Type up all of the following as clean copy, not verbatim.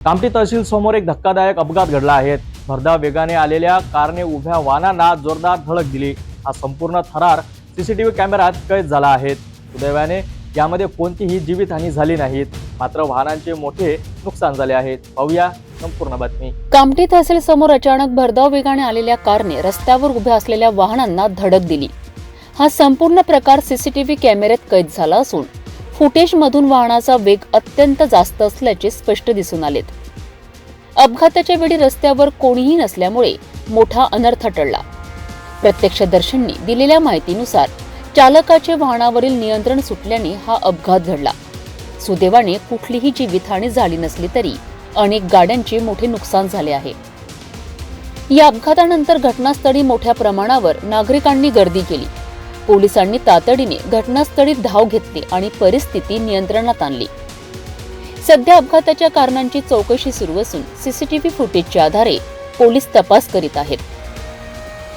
कामठी तहसील समोर एक धक्कादायक अपघात घडला आहे। भरधाव वेगाने आलेल्या कारने उभ्या वाहनांना जोरदार धडक दिली। हा संपूर्ण थरार सीसीटीव्ही कॅमेऱ्यात कैद झाला आहे। सुदैवाने यामध्ये कोणतीही जीवितहानी झाली नाही, मात्र वाहनांचे मोठे नुकसान झाले आहे। पाहूया संपूर्ण बातमी। कामठी तहसील समोर अचानक भरधाव वेगाने आलेल्या कारने रस्त्यावर उभ्या असलेल्या वाहनांना धडक दिली। हा संपूर्ण प्रकार सीसीटीव्ही कॅमेऱ्यात कैद झाला असून फुटेजमधून वाहनाचा वेग अत्यंत जास्त असल्याचे स्पष्ट दिसून आलेत। अपघाताच्या वेळी रस्त्यावर कोणीही नसल्यामुळे मोठा अनर्थ टळला। प्रत्यक्षदर्शींनी दिलेल्या माहितीनुसार चालकाचे वाहनावरील नियंत्रण सुटल्याने हा अपघात घडला। सुदैवाने कुठलीही जीवितहानी झाली नसली तरी अनेक गाड्यांचे मोठे नुकसान झाले आहे। या अपघातानंतर घटनास्थळी मोठ्या प्रमाणावर नागरिकांनी गर्दी केली। पोलिसांनी तातडीने घटनास्थळी धाव घेतली आणि परिस्थिती नियंत्रणात आणली। सध्या अपघाताच्या कारणांची चौकशी सुरू असून सीसीटीव्ही फुटेजच्या आधारे पोलीस तपास करीत आहेत।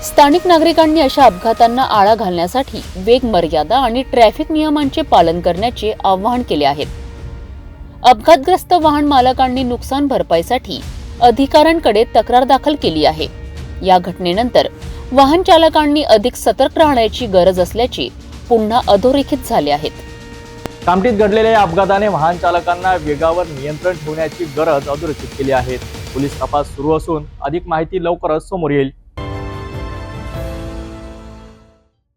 स्थानिक नागरिकांनी अशा अपघातांना आळा घालण्यासाठी वेग मर्यादा आणि ट्रॅफिक नियमांचे पालन करण्याचे आवाहन केले आहे। अपघातग्रस्त वाहन मालकांनी नुकसान भरपाईसाठी अधिकाऱ्यांकडे तक्रार दाखल केली आहे। या घटनेनंतर वाहन चालकांनी अधिक सतर्क राहण्याची गरज असल्याचे पुन्हा अधोरेखित झाले आहेत। कामठीत घडलेल्या या अपघाताने वाहन चालकांना वेगावर नियंत्रण ठेवण्याची गरज अधोरेखित केली आहे। पोलीस तपास सुरू असून अधिक माहिती लवकरच समोर येईल।